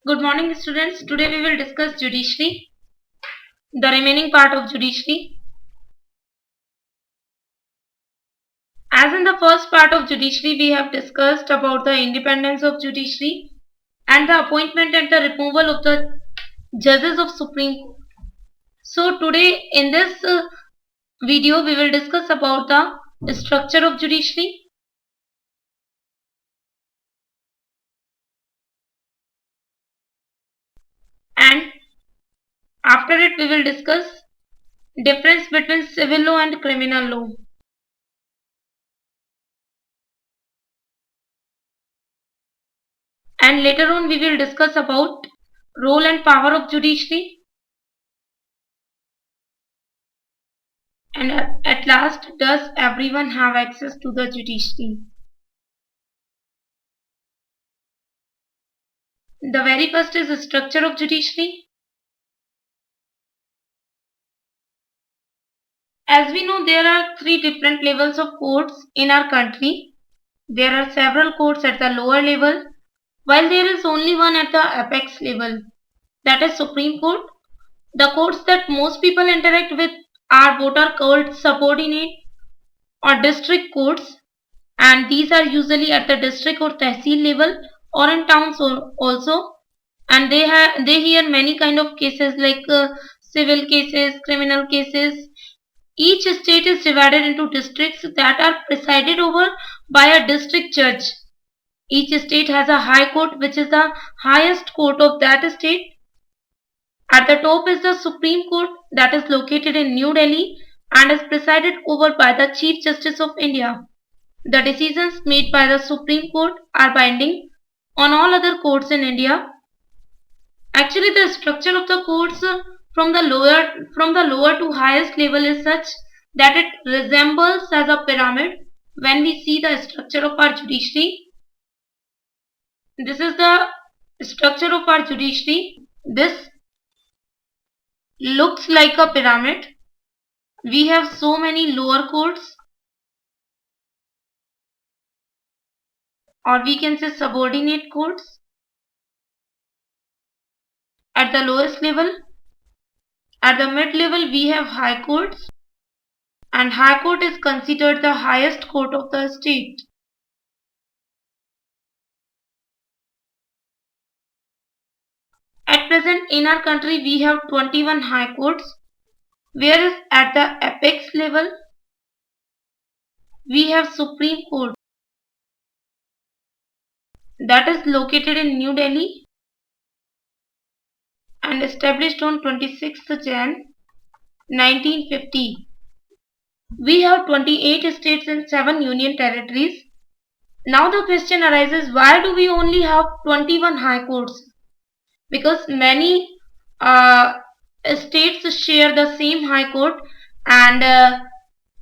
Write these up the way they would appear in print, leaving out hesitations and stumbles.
Good morning, students. Today we will discuss judiciary, the remaining part of judiciary. As in the first part of judiciary, we have discussed about the independence of judiciary and the appointment and the removal of the judges of Supreme Court. So today in this video, we will discuss about the structure of judiciary, and after it we will discuss difference between civil law and criminal law. And later on we will discuss about role and power of judiciary. And at last, does everyone have access to the judiciary? The very first is the structure of judiciary. As we know, there are three different levels of courts in our country. There are several courts at the lower level, while there is only one at the apex level, that is Supreme Court. The courts that most people interact with are what are called subordinate or district courts, and these are usually at the district or tehsil level or in towns also, and they hear many kind of cases like civil cases, criminal cases. Each state is divided into districts that are presided over by a district judge. Each state has a high court, which is the highest court of that state. At the top is the Supreme Court, that is located in New Delhi and is presided over by the Chief Justice of India. The decisions made by the Supreme Court are binding on all other courts in India. Actually, the structure of the courts from the lower to highest level is such that it resembles as a pyramid. When we see the structure of our judiciary, this is the structure of our judiciary. This looks like a pyramid. We have so many lower courts, or we can say subordinate courts at the lowest level. At the mid level, we have high courts, and high court is considered the highest court of the state. At present, in our country, we have 21 high courts, whereas at the apex level, we have Supreme Court, that is located in New Delhi and established on 26th Jan 1950. We have 28 states and 7 union territories. Now the question arises, why do we only have 21 high courts? Because many states share the same high court, and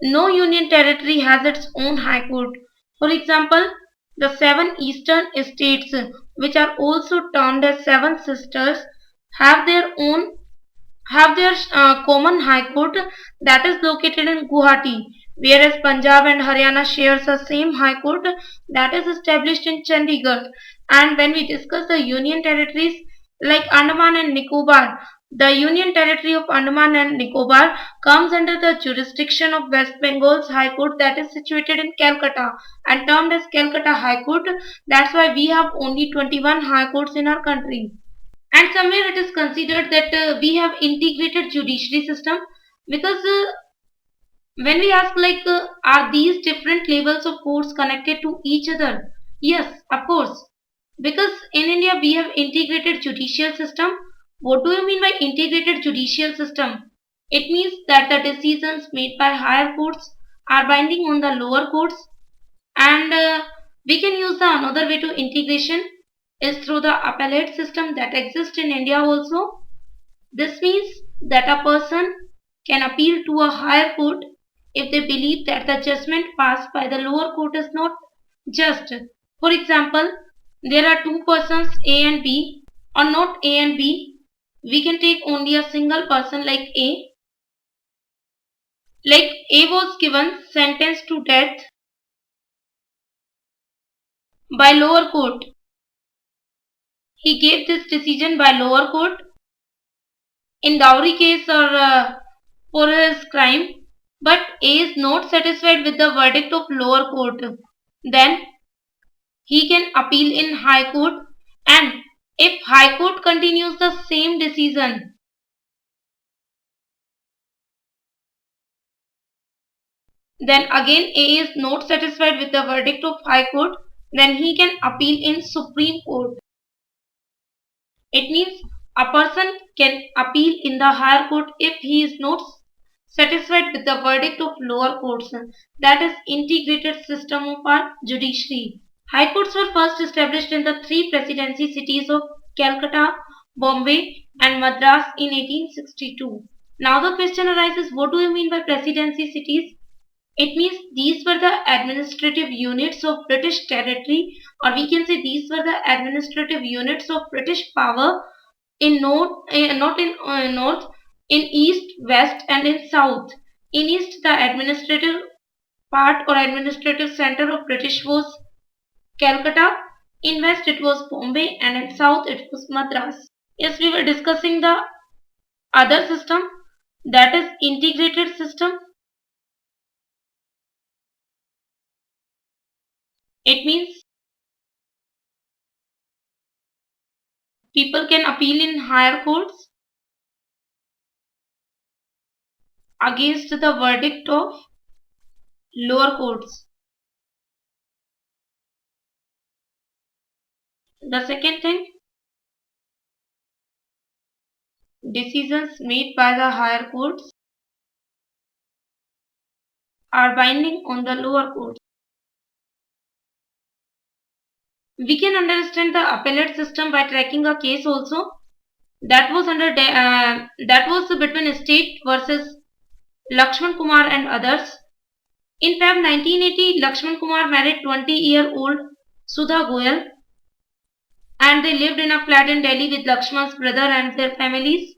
no union territory has its own high court. For example, the 7 eastern states, which are also termed as 7 sisters, have their common high court, that is located in Guwahati, whereas Punjab and Haryana shares the same high court, that is established in Chandigarh. And when we discuss the union territories like Andaman and Nicobar, the union territory of Andaman and Nicobar comes under the jurisdiction of West Bengal's High Court, that is situated in Calcutta and termed as Calcutta High Court. That's why we have only 21 high courts in our country. And somewhere it is considered that we have integrated judiciary system, because when we ask like are these different levels of courts connected to each other? Yes, of course, because in India we have integrated judicial system. What do you mean by integrated judicial system? It means that the decisions made by higher courts are binding on the lower courts, and we can use the another way to integration is through the appellate system that exists in India also. This means that a person can appeal to a higher court if they believe that the judgment passed by the lower court is not just. For example, there are two persons A and B, or not A and B. We can take only a single person like A. Like A was given sentence to death by lower court. he gave this decision by lower court in dowry case or for his crime, but A is not satisfied with the verdict of lower court. Then he can appeal in high court, and if high court continues the same decision, then again A is not satisfied with the verdict of high court, then he can appeal in Supreme Court. It means a person can appeal in the higher court if he is not satisfied with the verdict of lower courts. That is integrated system of our judiciary. High courts were first established in the three presidency cities of Calcutta, Bombay and Madras in 1862. Now the question arises, what do you mean by presidency cities? It means these were the administrative units of British territory, or we can say these were the administrative units of British power in north, not in north, in east, west, and in south. In east, the administrative part or administrative center of British was Calcutta. In west, it was Bombay, and in south, it was Madras. Yes, we were discussing the other system, that is integrated system. It means people can appeal in higher courts against the verdict of lower courts. The second thing, decisions made by the higher courts are binding on the lower courts. We can understand the appellate system by tracking a case also. That was that was between state versus Lakshman Kumar and others. In Feb 1980, Lakshman Kumar married 20-year-old Sudha Goyal, and they lived in a flat in Delhi with Lakshman's brother and their families.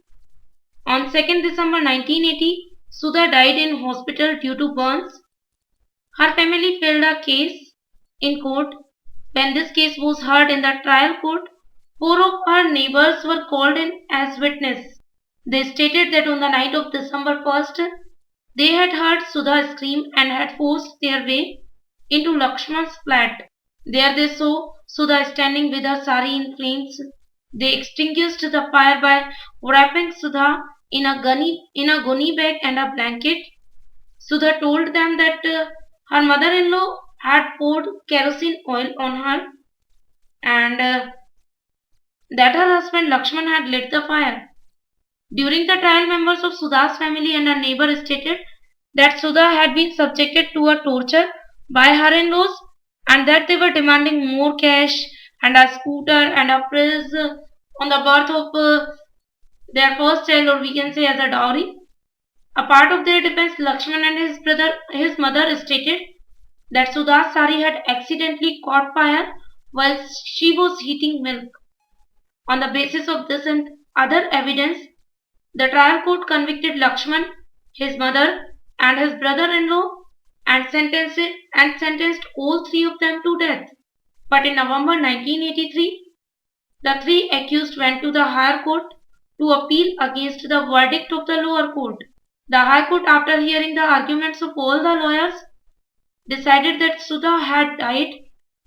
On 2nd December 1980, Sudha died in hospital due to burns. Her family filed a case in court. When this case was heard in the trial court, four of her neighbors were called in as witness. They stated that on the night of December 1st, they had heard Sudha scream and had forced their way into Lakshman's flat. There they saw Sudha standing with her sari in flames. They extinguished the fire by wrapping Sudha in a gunny bag and a blanket. Sudha told them that her mother-in-law had poured kerosene oil on her, and that her husband Lakshman had lit the fire. During the trial, members of Sudha's family and her neighbor stated that Sudha had been subjected to a torture by her in-laws and that they were demanding more cash and a scooter and a prize on the birth of their first child, or we can say as a dowry. A part of their defense, Lakshman and his mother stated that Sudha's sari had accidentally caught fire while she was heating milk. On the basis of this and other evidence, the trial court convicted Lakshman, his mother, and his brother-in-law and sentenced all three of them to death. But in November 1983, the three accused went to the higher court to appeal against the verdict of the lower court. The High Court, after hearing the arguments of all the lawyers, decided that Sudha had died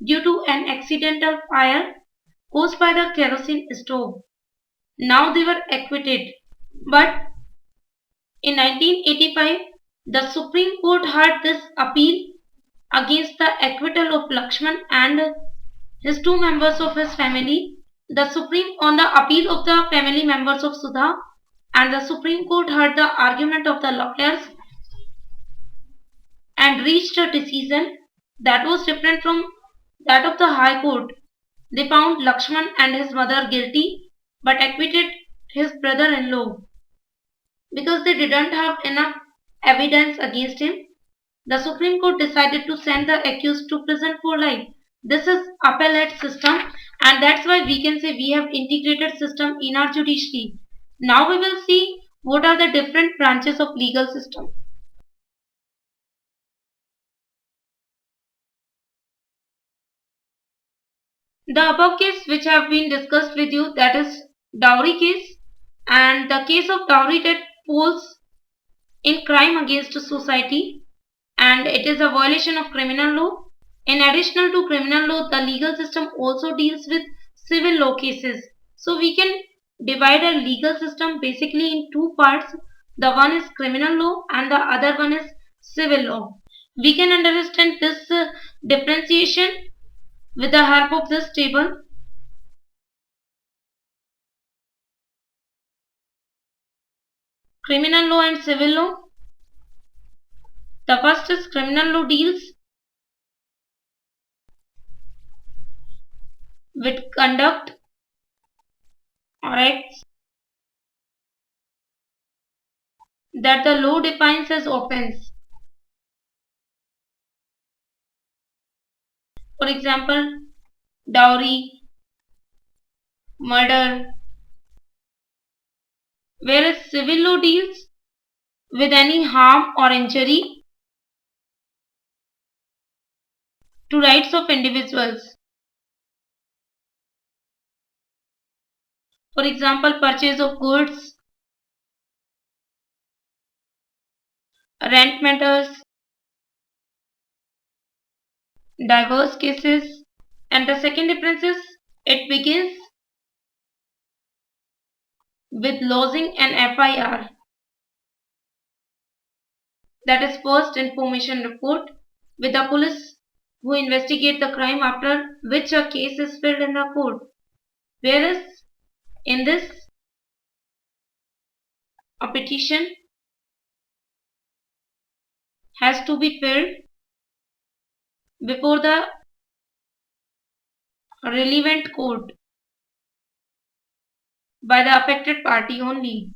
due to an accidental fire caused by the kerosene stove. Now they were acquitted. But in 1985, the Supreme Court heard this appeal against the acquittal of Lakshman and his two members of his family. The Supreme on the appeal of the family members of Sudha, and the Supreme Court heard the argument of the lawyers and reached a decision that was different from that of the High Court. They found Lakshman and his mother guilty but acquitted his brother-in-law because they didn't have enough evidence against him. The Supreme Court decided to send the accused to prison for life. This is appellate system, and that's why we can say we have integrated system in our judiciary. Now we will see what are the different branches of legal system. The above case which have been discussed with you, that is dowry case, and the case of dowry that falls in crime against society, and it is a violation of criminal law. In addition to criminal law, the legal system also deals with civil law cases. So we can divide a legal system basically in two parts. The one is criminal law and the other one is civil law. We can understand this differentiation with the help of this table. Criminal law and civil law. The first is criminal law deals with conduct or acts that the law defines as offense. For example, dowry, murder, whereas civil law deals with any harm or injury to rights of individuals. For example, purchase of goods, rent matters, divorce cases. And the second difference is it begins with lodging an FIR, that is first information report, with the police who investigate the crime, after which a case is filed in the court. Whereas in this, a petition has to be filled before the relevant court by the affected party only.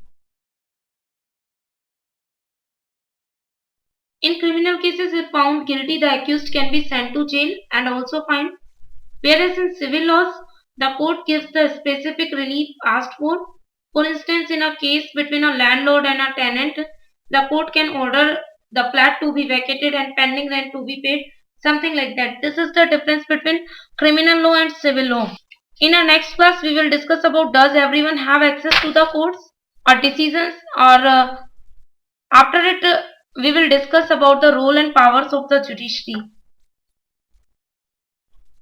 In criminal cases, if found guilty, the accused can be sent to jail and also fined. Whereas in civil laws, the court gives the specific relief asked for. For instance, in a case between a landlord and a tenant, the court can order the flat to be vacated and pending rent to be paid, something like that. This is the difference between criminal law and civil law. In our next class, we will discuss about does everyone have access to the courts or decisions, or after it we will discuss about the role and powers of the judiciary.